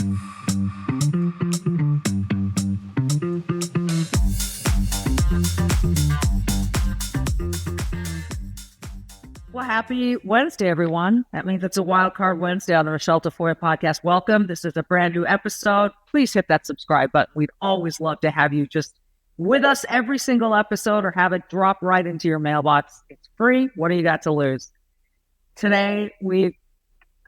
Well, happy Wednesday, everyone. That means it's a Wildcard Wednesday on the Michele Tafoya podcast. Welcome. This is a brand new episode. Please hit that subscribe button. We'd always love to have you just with us every single episode or have it drop right into your mailbox. It's free. What do you got to lose? Today, we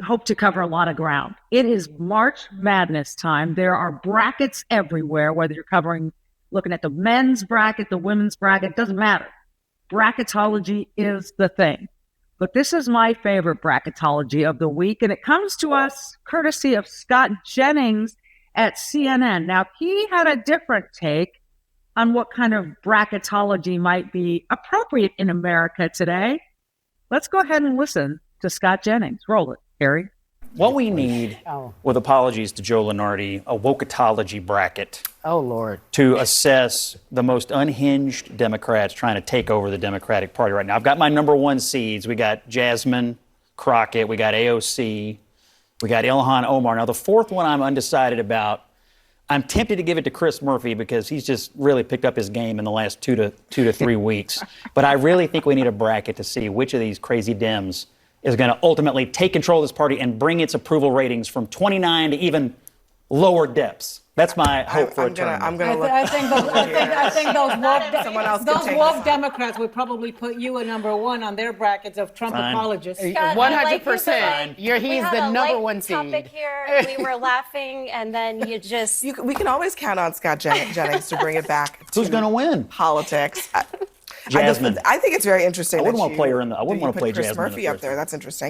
hope to cover a lot of ground. It is March Madness time. There are brackets everywhere, whether you're looking at the men's bracket, the women's bracket, doesn't matter. Bracketology is the thing. But this is my favorite bracketology of the week, and it comes to us courtesy of Scott Jennings at CNN. Now, he had a different take on what kind of bracketology might be appropriate in America today. Let's go ahead and listen to Scott Jennings. Roll it, Harry. What we need, with apologies to Joe Lunardi, a wokatology bracket. Oh, Lord. To assess the most unhinged Democrats trying to take over the Democratic Party right now. I've got my number one seeds. We got Jasmine Crockett. We got AOC. We got Ilhan Omar. Now, the fourth one I'm undecided about. I'm tempted to give it to Chris Murphy because he's just really picked up his game in the last two to 3 weeks. But I really think we need a bracket to see which of these crazy Dems is going to ultimately take control of this party and bring its approval ratings from 29 to even lower depths. That's my hope for a term. I think those woke Democrats would probably put you at number one on their brackets of Trump apologists. 100%. He's the number one seed. Topic here. We were laughing, and then you just. We can always count on Scott Jennings to bring it back. Who's going to win? Politics. Jasmine. I think it's very interesting. I wouldn't want to play her in the. I wouldn't want to play Chris Jasmine Murphy up there. That's interesting.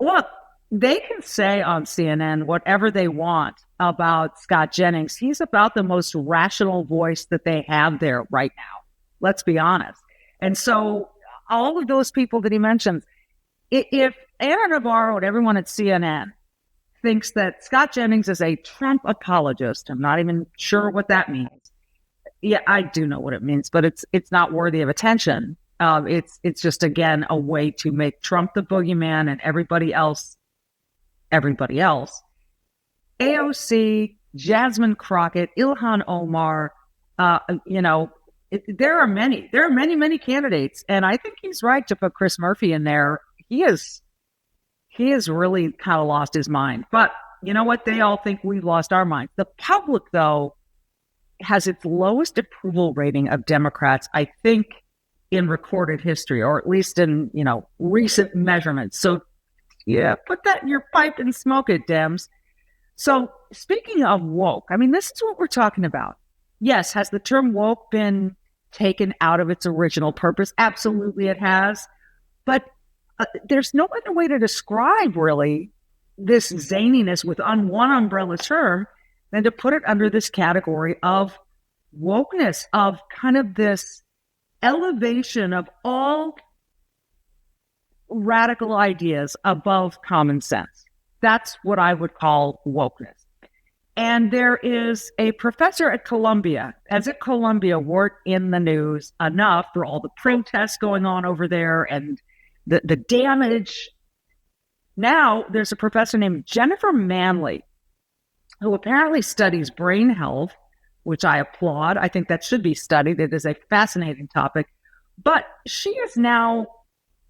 Look, they can say on CNN whatever they want about Scott Jennings. He's about the most rational voice that they have there right now. Let's be honest. And so all of those people that he mentions, if Ana Navarro and everyone at CNN thinks that Scott Jennings is a Trump apologist, I'm not even sure what that means. Yeah, I do know what it means, but it's not worthy of attention. It's just, again, a way to make Trump the boogeyman and everybody else. AOC, Jasmine Crockett, Ilhan Omar, there are many candidates, and I think he's right to put Chris Murphy in there. He has really kind of lost his mind. But you know what? They all think we've lost our minds. The public, though, has its lowest approval rating of Democrats, I think, in recorded history, or at least in, recent measurements. So, yeah, put that in your pipe and smoke it, Dems. So, speaking of woke, this is what we're talking about. Yes, has the term woke been taken out of its original purpose? Absolutely it has. But there's no other way to describe, really, this zaniness with one umbrella term than to put it under this category of wokeness, of kind of this elevation of all radical ideas above common sense. That's what I would call wokeness. And there is a professor at Columbia, weren't in the news enough for all the protests going on over there and the damage. Now there's a professor named Jennifer Manley, who apparently studies brain health, which I applaud. I think that should be studied. It is a fascinating topic. But she is now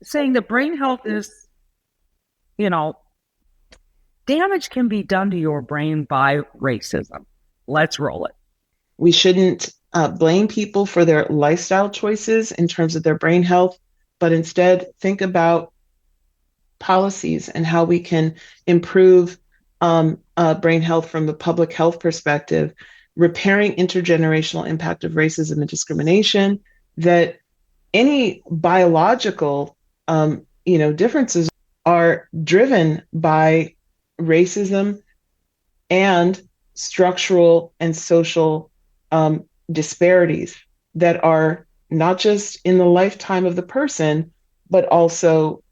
saying that brain health is, damage can be done to your brain by racism. Let's roll it. We shouldn't blame people for their lifestyle choices in terms of their brain health, but instead think about policies and how we can improve brain health from the public health perspective, repairing intergenerational impact of racism and discrimination, that any biological, differences are driven by racism and structural and social disparities that are not just in the lifetime of the person, but also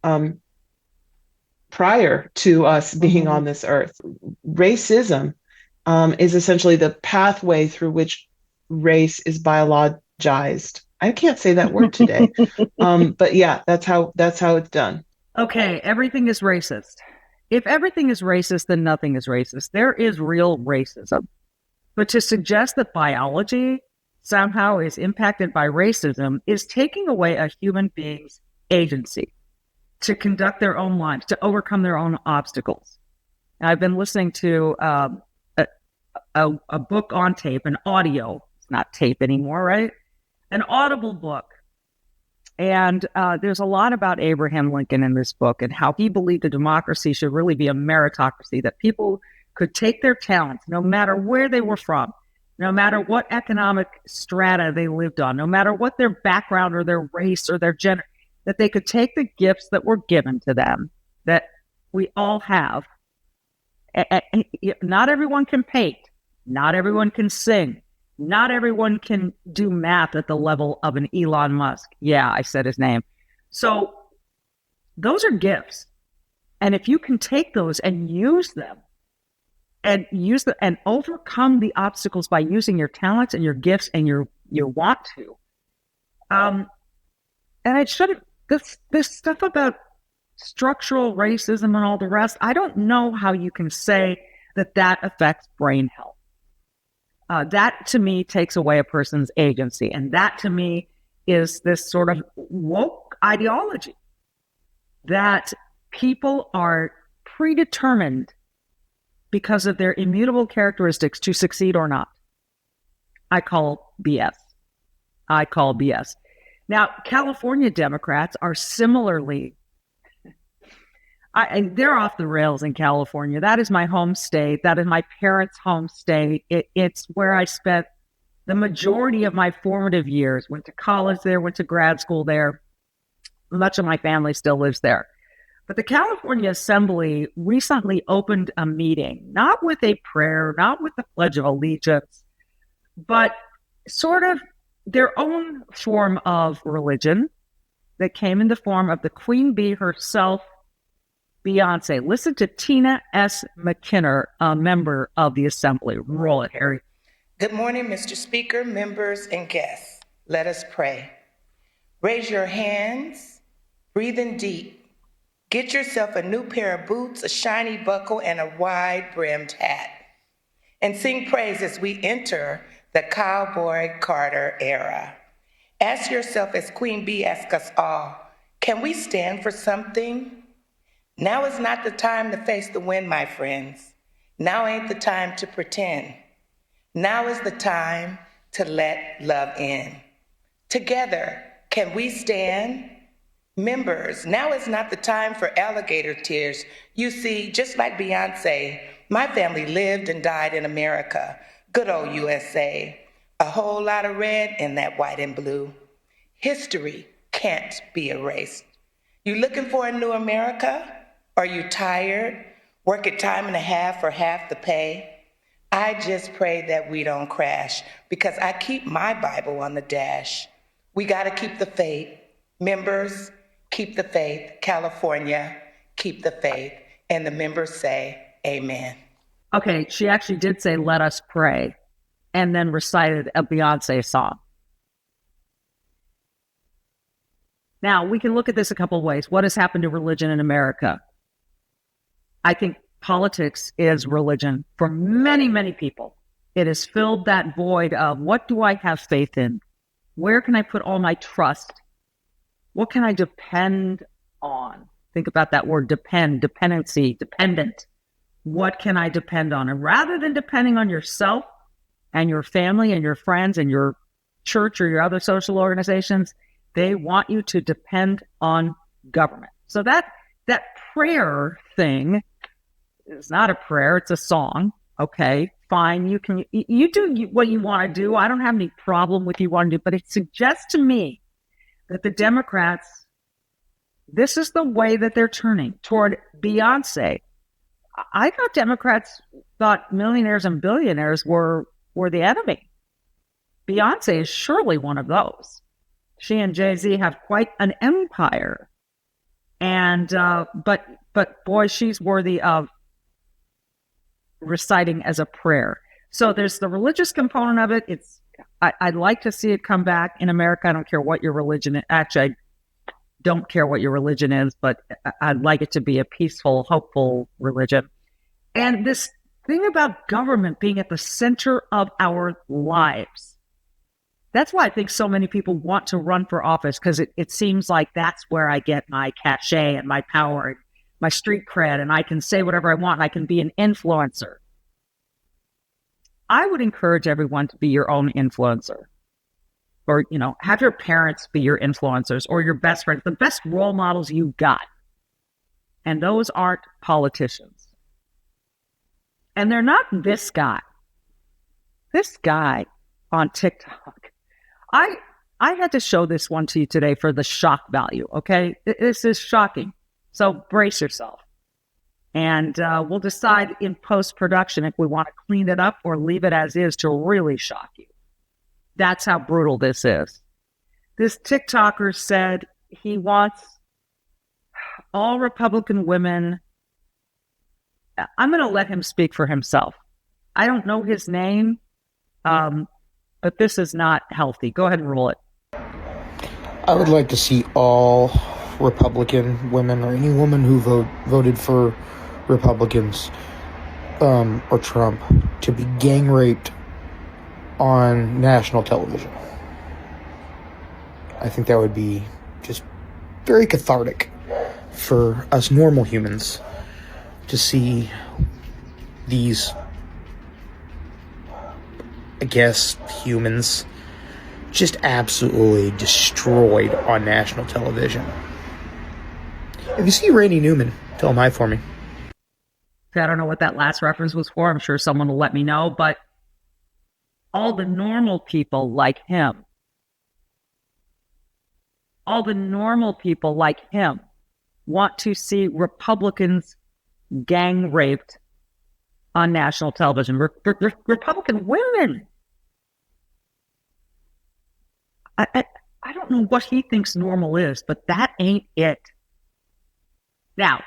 prior to us being on this earth. Racism is essentially the pathway through which race is biologized. I can't say that word today, but yeah, that's how it's done. Okay, everything is racist. if everything is racist, then nothing is racist. There is real racism. But to suggest that biology somehow is impacted by racism is taking away a human being's agency to conduct their own lives, to overcome their own obstacles. And I've been listening to a book on tape, an audio, it's not tape anymore, right? An audible book. And there's a lot about Abraham Lincoln in this book and how he believed a democracy should really be a meritocracy, that people could take their talents, no matter where they were from, no matter what economic strata they lived on, no matter what their background or their race or their gender, that they could take the gifts that were given to them, that we all have. Not everyone can paint. Not everyone can sing. Not everyone can do math at the level of an Elon Musk. Yeah, I said his name. So those are gifts. And if you can take those and use them and overcome the obstacles by using your talents and your gifts and your want to. And it shouldn't, this stuff about structural racism and all the rest, I don't know how you can say that affects brain health. That to me takes away a person's agency. And that to me is this sort of woke ideology that people are predetermined because of their immutable characteristics to succeed or not. I call BS. Now, California Democrats are similarly, they're off the rails in California. That is my home state. That is my parents' home state. It's where I spent the majority of my formative years. Went to college there, went to grad school there. Much of my family still lives there. But the California Assembly recently opened a meeting, not with a prayer, not with the Pledge of Allegiance, but sort of their own form of religion that came in the form of the Queen Bee herself, Beyonce. Listen to Tina S. McKinnon, a member of the Assembly. Roll it, Harry. Good morning, Mr. Speaker, members, and guests. Let us pray. Raise your hands, breathe in deep. Get yourself a new pair of boots, a shiny buckle, and a wide-brimmed hat. And sing praise as we enter the Cowboy Carter era. Ask yourself, as Queen Bee asks us all, can we stand for something? Now is not the time to face the wind, my friends. Now ain't the time to pretend. Now is the time to let love in. Together, can we stand? Members, now is not the time for alligator tears. You see, just like Beyonce, my family lived and died in America. Good old USA. A whole lot of red in that white and blue. History can't be erased. You looking for a new America? Are you tired? Work at time and a half for half the pay? I just pray that we don't crash, because I keep my Bible on the dash. We gotta keep the faith. Members, keep the faith. California, keep the faith. And the members say, amen. Okay, she actually did say, let us pray, and then recited a Beyonce song. Now, we can look at this a couple of ways. What has happened to religion in America? I think politics is religion for many, many people. It has filled that void of, what do I have faith in? Where can I put all my trust? What can I depend on? Think about that word, depend, dependency, dependent. What can I depend on? And rather than depending on yourself and your family and your friends and your church or your other social organizations, they want you to depend on government. So that prayer thing is not a prayer, it's a song. Okay, fine. You do what you want to do. I don't have any problem with you wanting to do, but it suggests to me that the Democrats, this is the way that they're turning toward Beyonce. I thought Democrats thought millionaires and billionaires were the enemy. Beyonce is surely one of those. She and Jay-Z have quite an empire. And, but boy, she's worthy of reciting as a prayer. So there's the religious component of it. I'd like to see it come back in America. I don't care what your religion is. Actually, I don't care what your religion is, but I'd like it to be a peaceful, hopeful religion. And this thing about government being at the center of our lives. That's why I think so many people want to run for office, because it seems like that's where I get my cachet and my power and my street cred, and I can say whatever I want, and I can be an influencer. I would encourage everyone to be your own influencer. Or, have your parents be your influencers, or your best friends, the best role models you got. And those aren't politicians. And they're not this guy. This guy on TikTok. I had to show this one to you today for the shock value, okay? This is shocking. So brace yourself. And we'll decide in post-production if we want to clean it up or leave it as is to really shock you. That's how brutal this is. This TikToker said he wants all Republican women. I'm going to let him speak for himself. I don't know his name, but this is not healthy. Go ahead and roll it. I would like to see all Republican women, or any woman who voted for Republicans or Trump, to be gang raped on national television. I think that would be just very cathartic for us normal humans to see these, I guess, humans just absolutely destroyed on national television. If you see Randy Newman, tell him hi for me. I don't know what that last reference was for. I'm sure someone will let me know, but all the normal people like him, want to see Republicans gang raped on national television. Republican women. I don't know what he thinks normal is, but that ain't it. Now,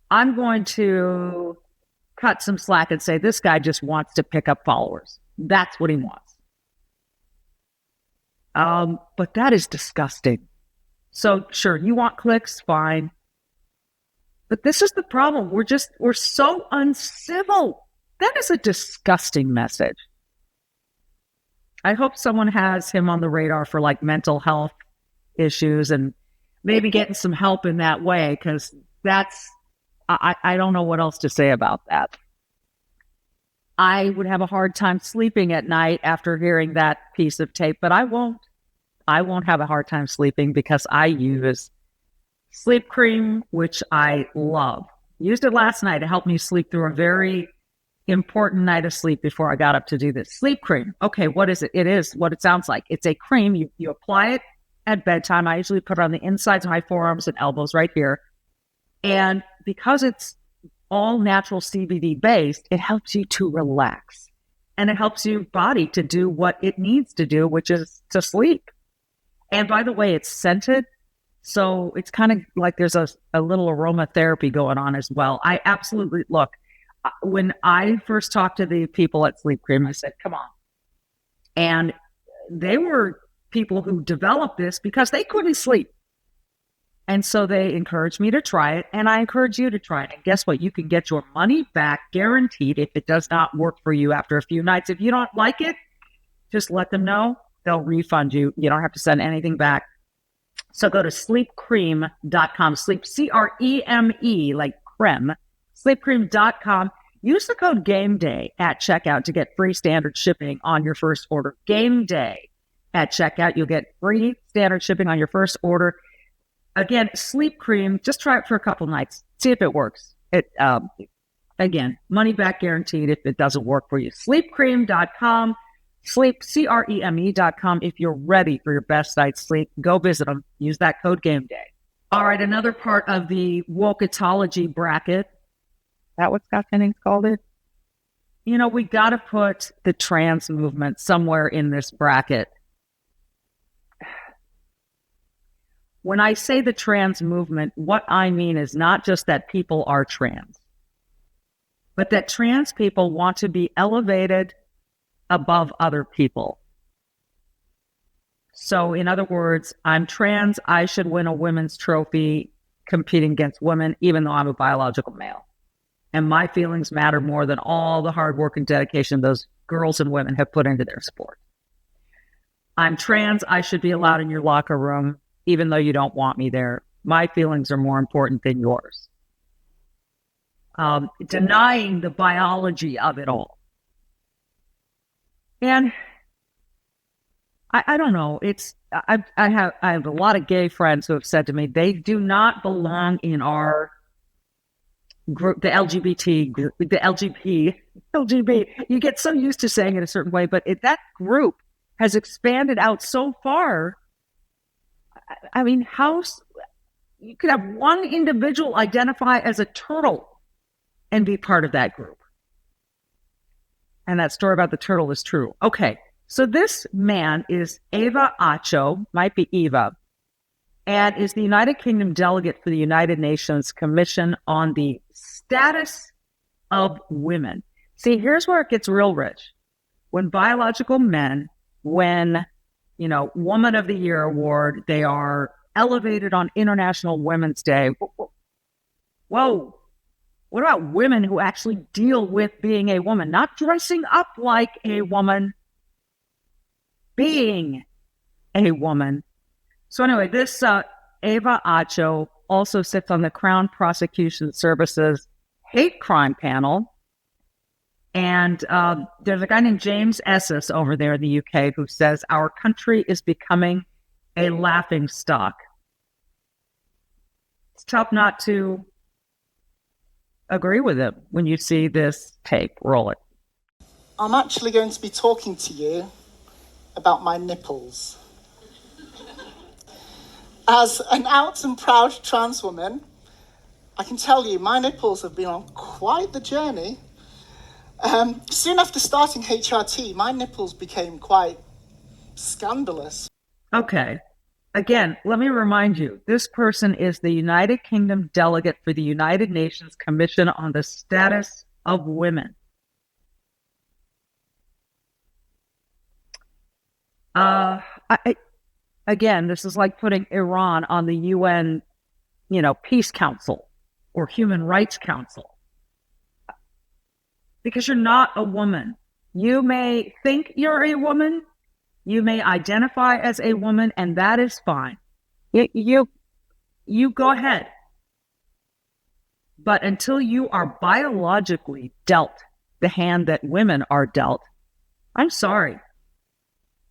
I'm going to cut some slack and say this guy just wants to pick up followers. That's what he wants. But that is disgusting. So sure, you want clicks, fine. But this is the problem. We're so uncivil. That is a disgusting message. I hope someone has him on the radar for like mental health issues and maybe getting some help in that way, because I don't know what else to say about that. I would have a hard time sleeping at night after hearing that piece of tape, but I won't. I won't have a hard time sleeping because I use sleep cream, which I love. Used it last night to help me sleep through a very important night of sleep before I got up to do this. Sleep cream. Okay, what is it? It is what it sounds like. It's a cream. You apply it at bedtime. I usually put it on the insides of my forearms and elbows right here. And because it's all natural CBD based, it helps you to relax. And it helps your body to do what it needs to do, which is to sleep. And by the way, it's scented. So it's kind of like there's a little aromatherapy going on as well. I absolutely, look, when I first talked to the people at Sleep Cream, I said, come on. And they were people who developed this because they couldn't sleep. And so they encouraged me to try it, and I encourage you to try it. And guess what? You can get your money back guaranteed if it does not work for you after a few nights. If you don't like it, just let them know. They'll refund you. You don't have to send anything back. So go to sleepcream.com, sleep, C-R-E-M-E, like creme, sleepcream.com. Use the code GAMEDAY at checkout to get free standard shipping on your first order. GameDay at checkout. You'll get free standard shipping on your first order. Again, Sleep Cream, just try it for a couple nights. See if it works. Again, money back guaranteed if it doesn't work for you. Sleepcream.com, sleep, CREME.com. If you're ready for your best night's sleep, go visit them. Use that code GameDay. All right, another part of the Woketology bracket. Is that what Scott Jennings called it? You know, we got to put the trans movement somewhere in this bracket. When I say the trans movement, what I mean is not just that people are trans, but that trans people want to be elevated above other people. So in other words, I'm trans. I should win a women's trophy competing against women, even though I'm a biological male. And my feelings matter more than all the hard work and dedication those girls and women have put into their sport. I'm trans. I should be allowed in your locker room, even though you don't want me there. My feelings are more important than yours. Denying the biology of it all. And I don't know. I have a lot of gay friends who have said to me they do not belong in our group, the LGBT group, the LGBT. You get so used to saying it a certain way, but that group has expanded out so far. I mean, you could have one individual identify as a turtle and be part of that group. And that story about the turtle is true. Okay, so this man is Eva Acho, might be Eva, and is the United Kingdom delegate for the United Nations Commission on the Status of Women. See, here's where it gets real rich. When biological men win, Woman of the Year award, they are elevated on International Women's Day. Whoa. What about women who actually deal with being a woman, not dressing up like a woman, being a woman? So anyway, this Eva Acho also sits on the Crown Prosecution Service's hate crime panel. And there's a guy named James Esses over there in the UK who says our country is becoming a laughing stock. It's tough not to agree with him when you see this tape. Roll it. I'm actually going to be talking to you about my nipples. As an out and proud trans woman, I can tell you my nipples have been on quite the journey. Soon after starting HRT, my nipples became quite scandalous. Okay. Again, let me remind you, this person is the United Kingdom delegate for the United Nations Commission on the Status of Women. Again, this is like putting Iran on the UN, Peace Council or Human Rights Council. Because you're not a woman. You may think you're a woman. You may identify as a woman, and that is fine. You go ahead. But until you are biologically dealt the hand that women are dealt, I'm sorry.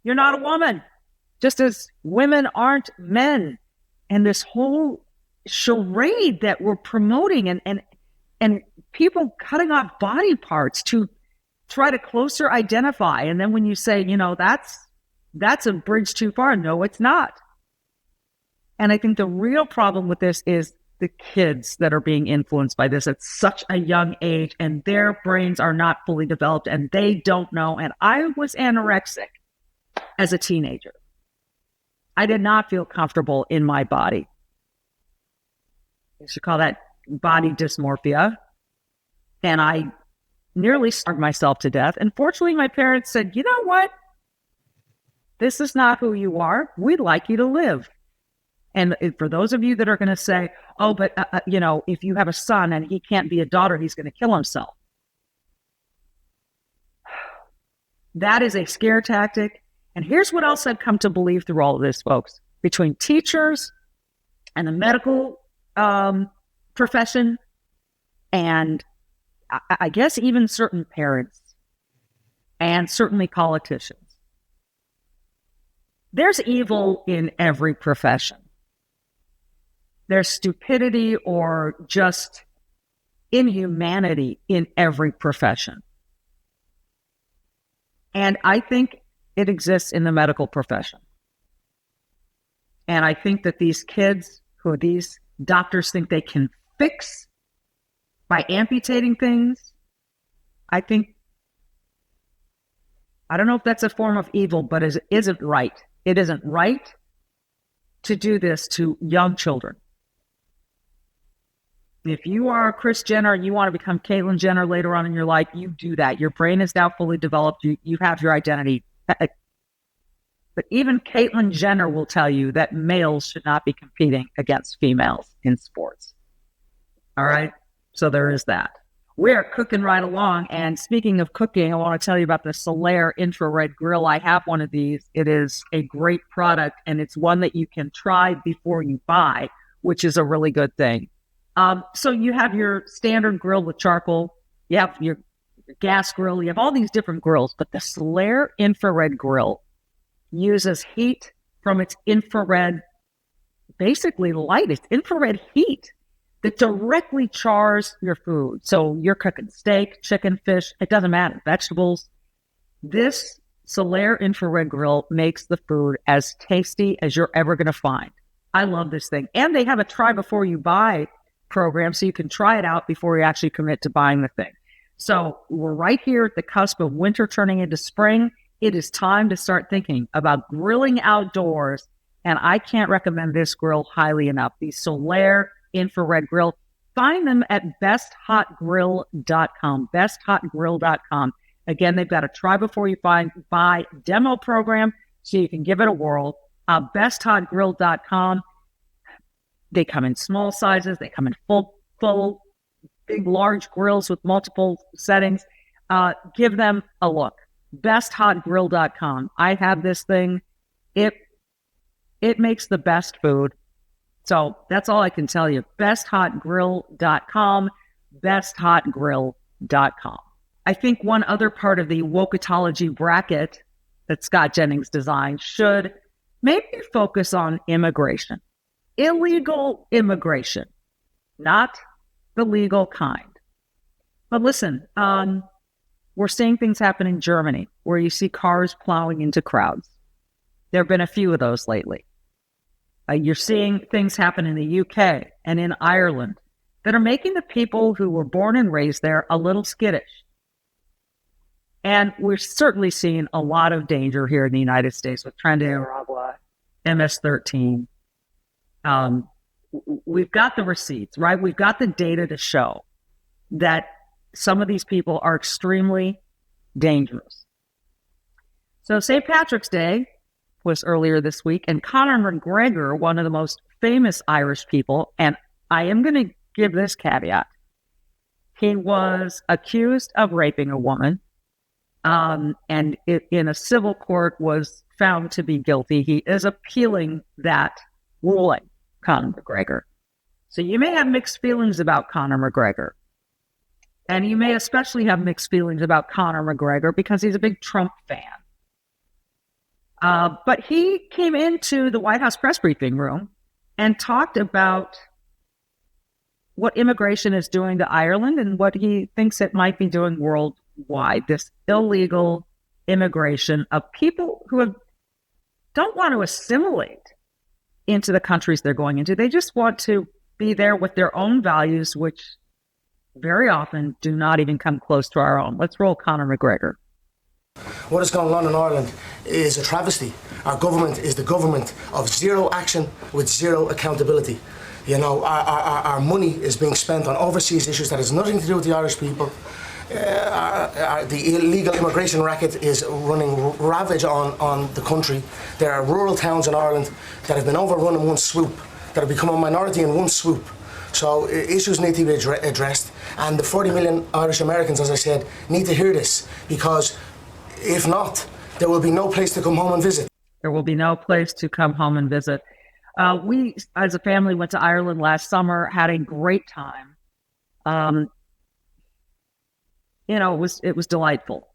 You're not a woman. Just as women aren't men. And this whole charade that we're promoting and people cutting off body parts to try to closer identify. And then when you say, that's a bridge too far. No, it's not. And I think the real problem with this is the kids that are being influenced by this at such a young age, and their brains are not fully developed and they don't know. And I was anorexic as a teenager. I did not feel comfortable in my body. You should call that body dysmorphia. And I nearly starved myself to death. And fortunately, my parents said, you know what? This is not who you are. We'd like you to live. And for those of you that are going to say, oh, but, if you have a son and he can't be a daughter, he's going to kill himself. That is a scare tactic. And here's what else I've come to believe through all of this, folks. Between teachers and the medical profession, and I guess even certain parents, and certainly politicians. There's evil in every profession. There's stupidity or just inhumanity in every profession. And I think it exists in the medical profession. And I think that these kids who these doctors think they can fix by amputating things, I don't know if that's a form of evil, but it isn't right. It isn't right to do this to young children. If you are Kris Jenner and you want to become Caitlyn Jenner later on in your life, you do that. Your brain is now fully developed. You have your identity. But even Caitlyn Jenner will tell you that males should not be competing against females in sports. All right? So there is that. We're cooking right along. And speaking of cooking, I want to tell you about the Solaire infrared grill. I have one of these. It is a great product, and it's one that you can try before you buy, which is a really good thing. So you have your standard grill with charcoal. You have your gas grill. You have all these different grills. But the Solaire infrared grill uses heat from its infrared, basically light. It's infrared heat that directly chars your food. So you're cooking steak, chicken, fish, it doesn't matter, vegetables. This Solaire infrared grill makes the food as tasty as you're ever going to find. I love this thing. And they have a try before you buy program, so you can try it out before you actually commit to buying the thing. So we're right here at the cusp of winter turning into spring. It is time to start thinking about grilling outdoors, and I can't recommend this grill highly enough. The Solaire infrared grill. Find them at besthotgrill.com, besthotgrill.com. Again, they've got a try before you buy demo program, so you can give it a whirl. Besthotgrill.com. They come in small sizes. They come in full, big, large grills with multiple settings. Give them a look. besthotgrill.com. I have this thing. It makes the best food. So that's all I can tell you. besthotgrill.com, besthotgrill.com. I think one other part of the Wokatology bracket that Scott Jennings designed should maybe focus on immigration. Illegal immigration, not the legal kind. But listen, we're seeing things happen in Germany where you see cars plowing into crowds. There have been a few of those lately. You're seeing things happen in the UK and in Ireland that are making the people who were born and raised there a little skittish. And we're certainly seeing a lot of danger here in the United States with Tren de Aragua, MS-13. We've got the receipts, right? We've got the data to show that some of these people are extremely dangerous. So St. Patrick's Day was earlier this week, and Conor McGregor, one of the most famous Irish people, and I am going to give this caveat. He was accused of raping a woman, and in a civil court was found to be guilty. He is appealing that ruling, Conor McGregor. So you may have mixed feelings about Conor McGregor. And you may especially have mixed feelings about Conor McGregor because he's a big Trump fan. But he came into the White House press briefing room and talked about what immigration is doing to Ireland and what he thinks it might be doing worldwide. This illegal immigration of people who don't want to assimilate into the countries they're going into. They just want to be there with their own values, which very often do not even come close to our own. Let's roll Conor McGregor. What is going on in Ireland is a travesty. Our government is the government of zero action with zero accountability. You know, our money is being spent on overseas issues that has nothing to do with the Irish people. The illegal immigration racket is running ravage on the country. There are rural towns in Ireland that have been overrun in one swoop, that have become a minority in one swoop. So issues need to be addressed, and the 40 million Irish Americans, as I said, need to hear this, because if not, there will be no place to come home and visit. There will be no place to come home and visit. We, as a family, went to Ireland last summer, had a great time. It was delightful.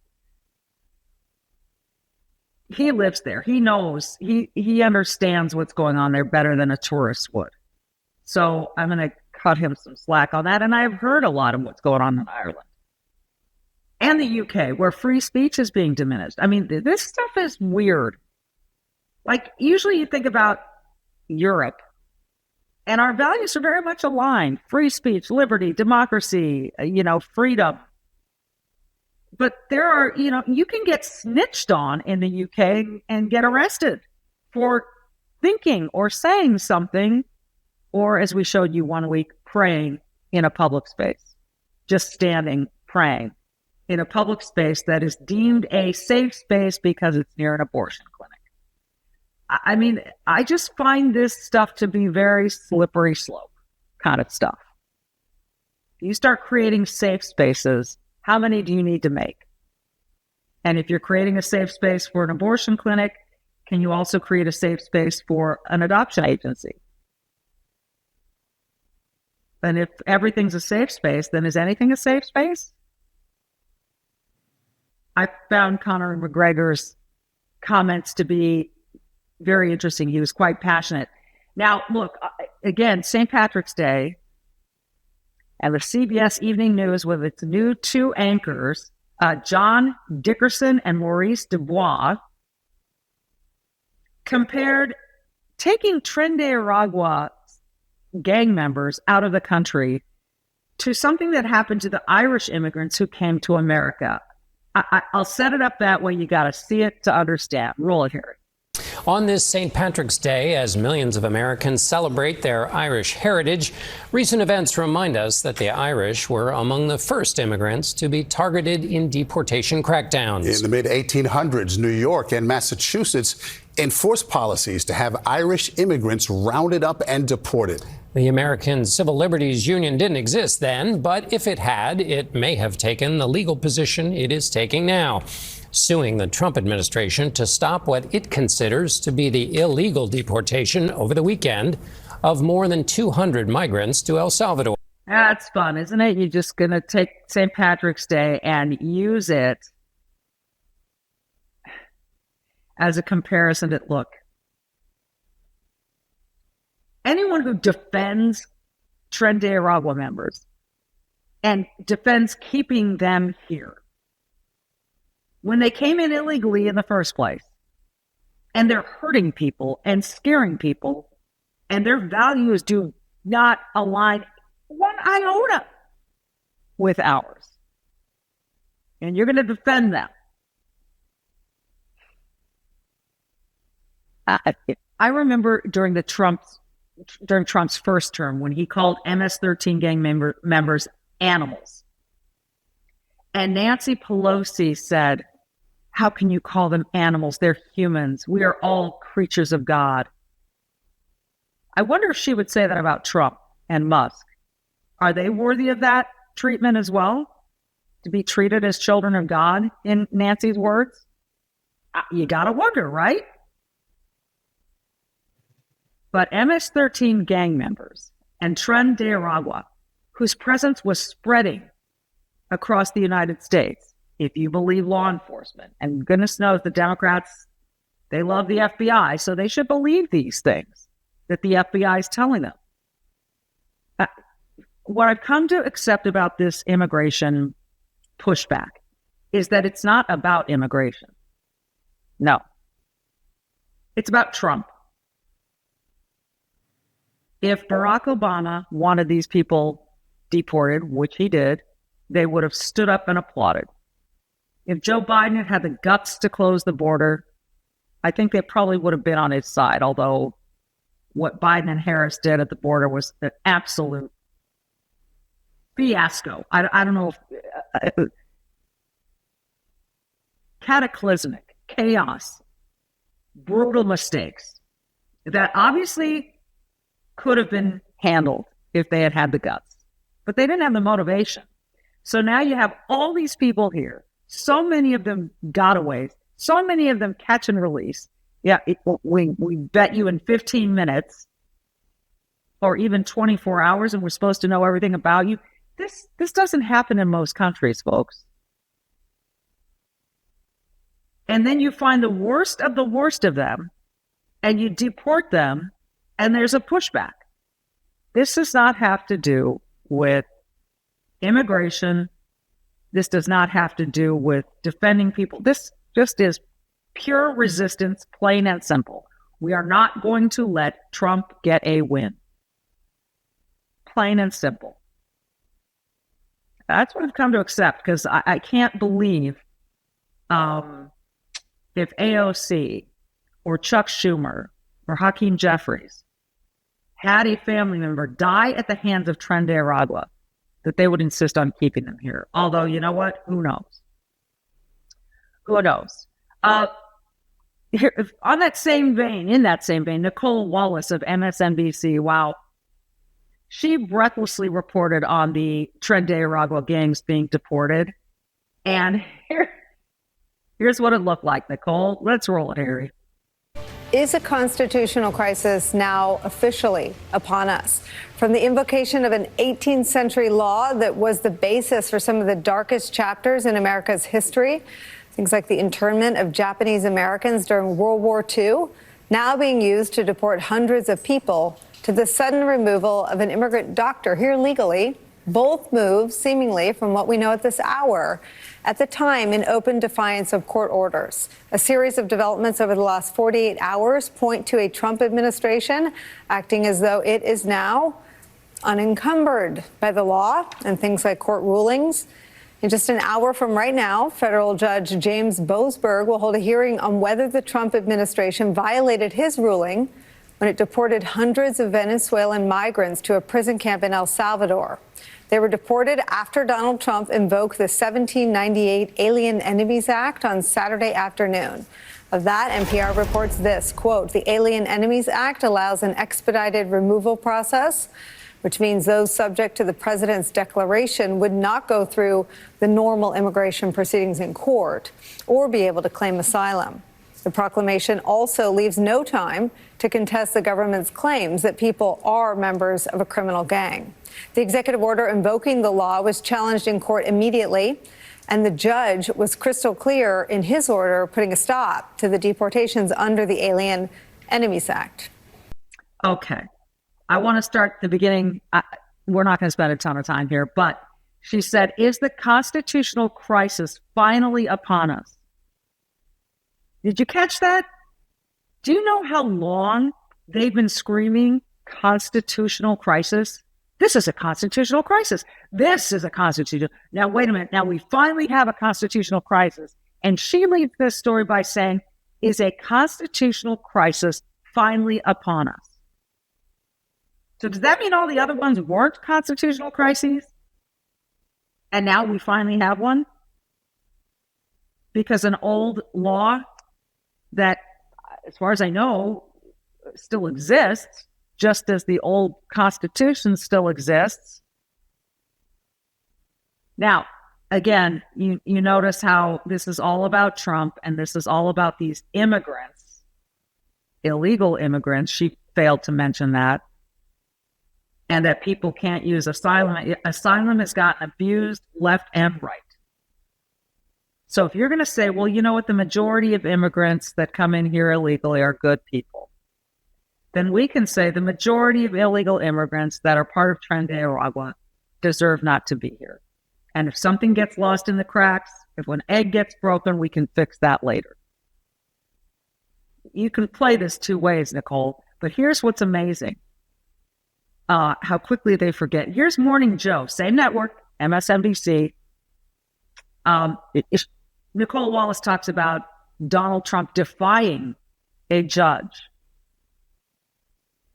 He lives there. He knows. He understands what's going on there better than a tourist would. So I'm going to cut him some slack on that. And I've heard a lot of what's going on in Ireland and the UK, where free speech is being diminished. I mean, this stuff is weird. Like, usually you think about Europe, and our values are very much aligned. Free speech, liberty, democracy, freedom. But there are, you can get snitched on in the UK and get arrested for thinking or saying something, or, as we showed you one week, praying in a public space. Just standing, praying in a public space that is deemed a safe space because it's near an abortion clinic. I mean, I just find this stuff to be very slippery slope kind of stuff. You start creating safe spaces, how many do you need to make? And if you're creating a safe space for an abortion clinic, can you also create a safe space for an adoption agency? And if everything's a safe space, then is anything a safe space? I found Conor McGregor's comments to be very interesting. He was quite passionate. Now, look, again, St. Patrick's Day and the CBS Evening News with its new two anchors, John Dickerson and Maurice Dubois, compared taking Tren de Aragua gang members out of the country to something that happened to the Irish immigrants who came to America. I'll set it up that way. You got to see it to understand. Roll it, Harry. On this St. Patrick's Day, as millions of Americans celebrate their Irish heritage, recent events remind us that the Irish were among the first immigrants to be targeted in deportation crackdowns. In the mid-1800s, New York and Massachusetts enforced policies to have Irish immigrants rounded up and deported. The American Civil Liberties Union didn't exist then, but if it had, it may have taken the legal position it is taking now, suing the Trump administration to stop what it considers to be the illegal deportation over the weekend of more than 200 migrants to El Salvador. That's fun, isn't it? You're just going to take St. Patrick's Day and use it as a comparison to, look, anyone who defends Tren de Aragua members and defends keeping them here when they came in illegally in the first place, and they're hurting people and scaring people, and their values do not align one iota with ours, and you're going to defend them. I remember during Trump's first term when he called MS-13 gang members animals. And Nancy Pelosi said, how can you call them animals? They're humans. We are all creatures of God. I wonder if she would say that about Trump and Musk. Are they worthy of that treatment as well? To be treated as children of God, in Nancy's words? You got to wonder, right? But MS-13 gang members and Tren de Aragua, whose presence was spreading across the United States, if you believe law enforcement, and goodness knows the Democrats, they love the FBI, so they should believe these things that the FBI is telling them. What I've come to accept about this immigration pushback is that it's not about immigration. No. It's about Trump. If Barack Obama wanted these people deported, which he did, they would have stood up and applauded. If Joe Biden had had the guts to close the border, I think they probably would have been on his side, although what Biden and Harris did at the border was an absolute fiasco. I don't know if cataclysmic, chaos, brutal mistakes that obviously could have been handled if they had had the guts, but they didn't have the motivation. So now you have all these people here, so many of them gotaways, so many of them catch and release. Yeah, we bet you in 15 minutes or even 24 hours and we're supposed to know everything about you. This doesn't happen in most countries, folks. And then you find the worst of them and you deport them and there's a pushback. This does not have to do with immigration. This does not have to do with defending people. This just is pure resistance, plain and simple. We are not going to let Trump get a win. Plain and simple. That's what I've come to accept, because I can't believe if AOC or Chuck Schumer or Hakeem Jeffries had a family member die at the hands of Tren de Aragua, that they would insist on keeping them here. Although, you know what? Who knows? Who knows? here, on that same vein, Nicole Wallace of MSNBC, wow, she breathlessly reported on the Tren de Aragua gangs being deported. And here's what it looked like, Nicole. Let's roll it, Harry. Is a constitutional crisis now officially upon us? From the invocation of an 18th century law that was the basis for some of the darkest chapters in America's history, things like the internment of Japanese Americans during World War II, now being used to deport hundreds of people, to the sudden removal of an immigrant doctor here legally, both moves seemingly, from what we know at this hour, at the time in open defiance of court orders. A series of developments over the last 48 hours point to a Trump administration acting as though it is now unencumbered by the law and things like court rulings. In just an hour from right now, federal judge James Boasberg will hold a hearing on whether the Trump administration violated his ruling when it deported hundreds of Venezuelan migrants to a prison camp in El Salvador. They were deported after Donald Trump invoked the 1798 Alien Enemies Act on Saturday afternoon. Of that, NPR reports this, quote, the Alien Enemies Act allows an expedited removal process, which means those subject to the president's declaration would not go through the normal immigration proceedings in court or be able to claim asylum. The proclamation also leaves no time to contest the government's claims that people are members of a criminal gang. The executive order invoking the law was challenged in court immediately, and the judge was crystal clear in his order putting a stop to the deportations under the Alien Enemies Act. Okay. I want to start at the beginning. We're not going to spend a ton of time here, but she said, is the constitutional crisis finally upon us? Did you catch that? Do you know how long they've been screaming constitutional crisis? This is a constitutional crisis. This is a constitutional. Now, wait a minute. Now we finally have a constitutional crisis. And she leads this story by saying, is a constitutional crisis finally upon us? So does that mean all the other ones weren't constitutional crises? And now we finally have one? Because an old law that, as far as I know, still exists, just as the old Constitution still exists. Now, again, you notice how this is all about Trump, and this is all about these immigrants, illegal immigrants. She failed to mention that. And that people can't use asylum. Asylum has gotten abused left and right. So if you're going to say, well, you know what, the majority of immigrants that come in here illegally are good people, then we can say the majority of illegal immigrants that are part of Tren de Aragua deserve not to be here. And if something gets lost in the cracks, if an egg gets broken, we can fix that later. You can play this two ways, Nicole, but here's what's amazing. How quickly they forget. Here's Morning Joe, same network, MSNBC. Nicole Wallace talks about Donald Trump defying a judge.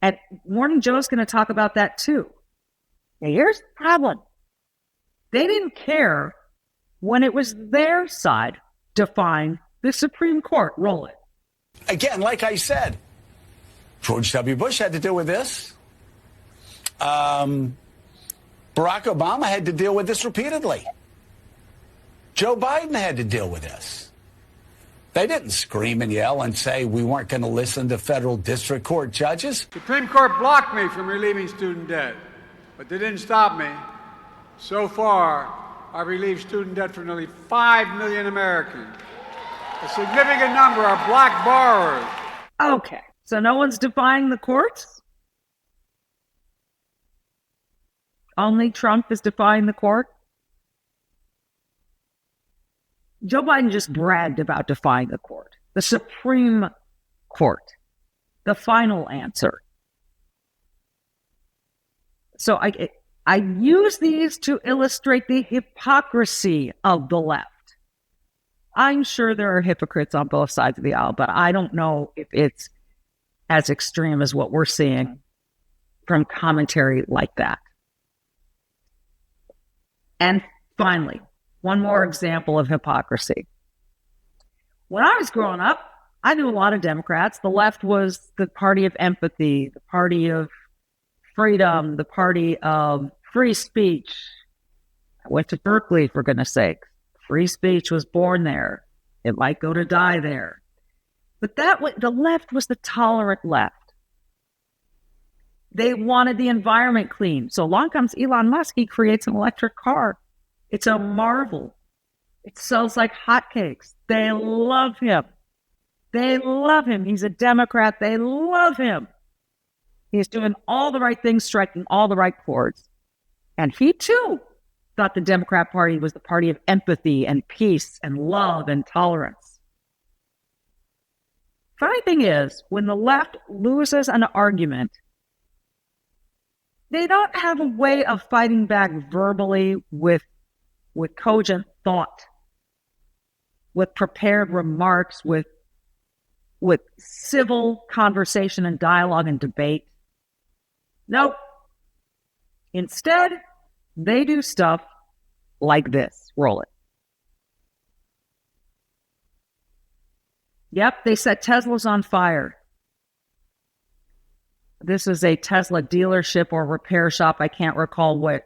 And Morning Joe's going to talk about that too. Now, here's the problem. They didn't care when it was their side defying the Supreme Court. Roll it. Again, like I said, George W. Bush had to deal with this. Barack Obama had to deal with this repeatedly. Joe Biden had to deal with this. They didn't scream and yell and say we weren't going to listen to federal district court judges. Supreme Court blocked me from relieving student debt, but they didn't stop me. So far, I've relieved student debt for nearly 5 million Americans. A significant number are black borrowers. Okay, so no one's defying the courts? Only Trump is defying the court? Joe Biden just bragged about defying the court, the Supreme Court, the final answer. So I use these to illustrate the hypocrisy of the left. I'm sure there are hypocrites on both sides of the aisle, but I don't know if it's as extreme as what we're seeing from commentary like that. And finally, one more example of hypocrisy. When I was growing up, I knew a lot of Democrats. The left was the party of empathy, the party of freedom, the party of free speech. I went to Berkeley, for goodness sake. Free speech was born there. It might go to die there. But the left was the tolerant left. They wanted the environment clean. So along comes Elon Musk. He creates an electric car. It's a marvel. It sells like hotcakes. They love him. They love him. He's a Democrat. They love him. He's doing all the right things, striking all the right chords. And he, too, thought the Democrat Party was the party of empathy and peace and love and tolerance. Funny thing is, when the left loses an argument, they don't have a way of fighting back verbally with cogent thought, with prepared remarks, with civil conversation and dialogue and debate. Nope. Instead, they do stuff like this. Roll it. Yep, they set Teslas on fire. This is a Tesla dealership or repair shop. I can't recall which.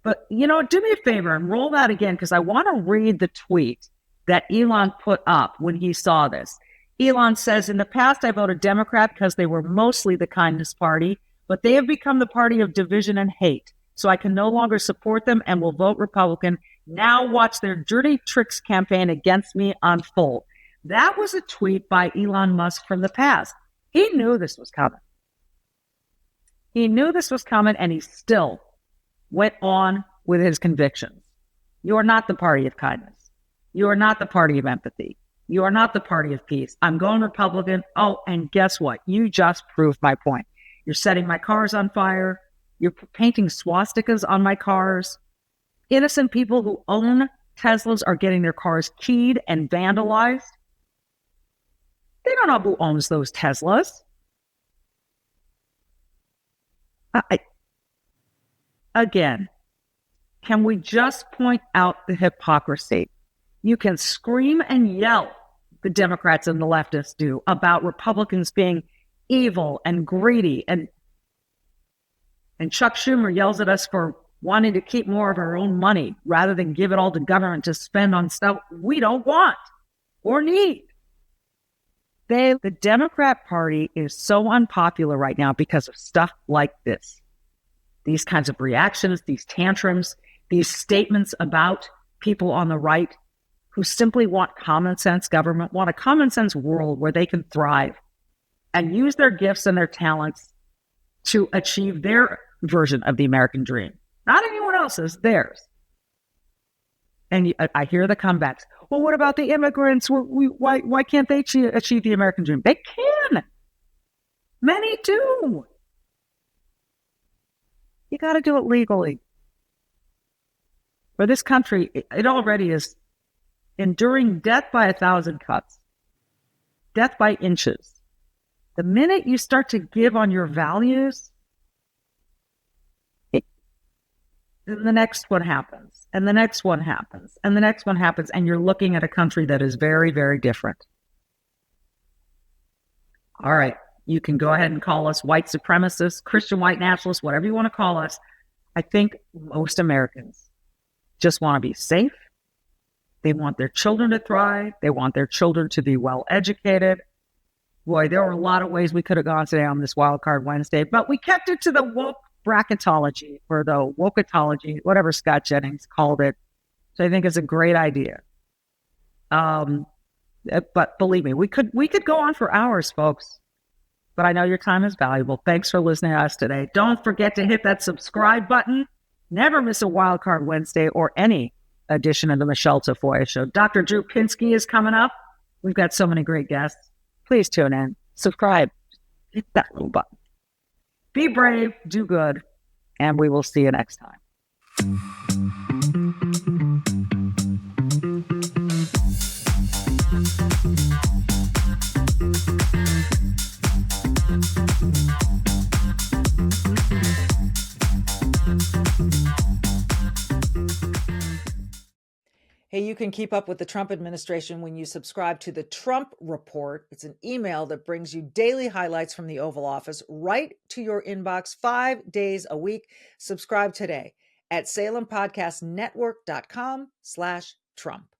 But, do me a favor and roll that again, because I want to read the tweet that Elon put up when he saw this. Elon says, in the past, I voted Democrat because they were mostly the kindness party, but they have become the party of division and hate. So I can no longer support them and will vote Republican. Now watch their dirty tricks campaign against me unfold. That was a tweet by Elon Musk from the past. He knew this was coming. He knew this was coming, and he still went on with his convictions. You are not the party of kindness. You are not the party of empathy. You are not the party of peace. I'm going Republican. Oh, and guess what? You just proved my point. You're setting my cars on fire. You're painting swastikas on my cars. Innocent people who own Teslas are getting their cars keyed and vandalized. They don't know who owns those Teslas. Again, can we just point out the hypocrisy? You can scream and yell, the Democrats and the leftists do, about Republicans being evil and greedy, and Chuck Schumer yells at us for wanting to keep more of our own money rather than give it all to government to spend on stuff we don't want or need. The Democrat Party is so unpopular right now because of stuff like this. These kinds of reactions, these tantrums, these statements about people on the right who simply want common sense government, want a common sense world where they can thrive and use their gifts and their talents to achieve their version of the American dream. Not anyone else's, theirs. And I hear the comebacks. Well, what about the immigrants? Why can't they achieve the American dream? They can. Many do. You got to do it legally. For this country, it already is enduring death by 1,000 cuts, death by inches. The minute you start to give on your values, then the next one happens, and the next one happens, and the next one happens, and you're looking at a country that is very, very different. All right, you can go ahead and call us white supremacists, Christian white nationalists, whatever you want to call us. I think most Americans just want to be safe. They want their children to thrive. They want their children to be well educated. Boy, there were a lot of ways we could have gone today on this Wildcard Wednesday, but we kept it to the woke bracketology, or the wokeatology, whatever Scott Jennings called it. So I think it's a great idea. But believe me, we could go on for hours, folks. But I know your time is valuable. Thanks for listening to us today. Don't forget to hit that subscribe button. Never miss a Wildcard Wednesday or any edition of the Michele Tafoya Show. Dr. Drew Pinsky is coming up. We've got so many great guests. Please tune in. Subscribe. Hit that little button. Be brave, do good, and we will see you next time. Hey, you you can keep up with the Trump administration when you subscribe to the Trump Report. It's an email that brings you daily highlights from the Oval Office right to your inbox 5 days a week. Subscribe today at SalemPodcastNetwork.com/Trump.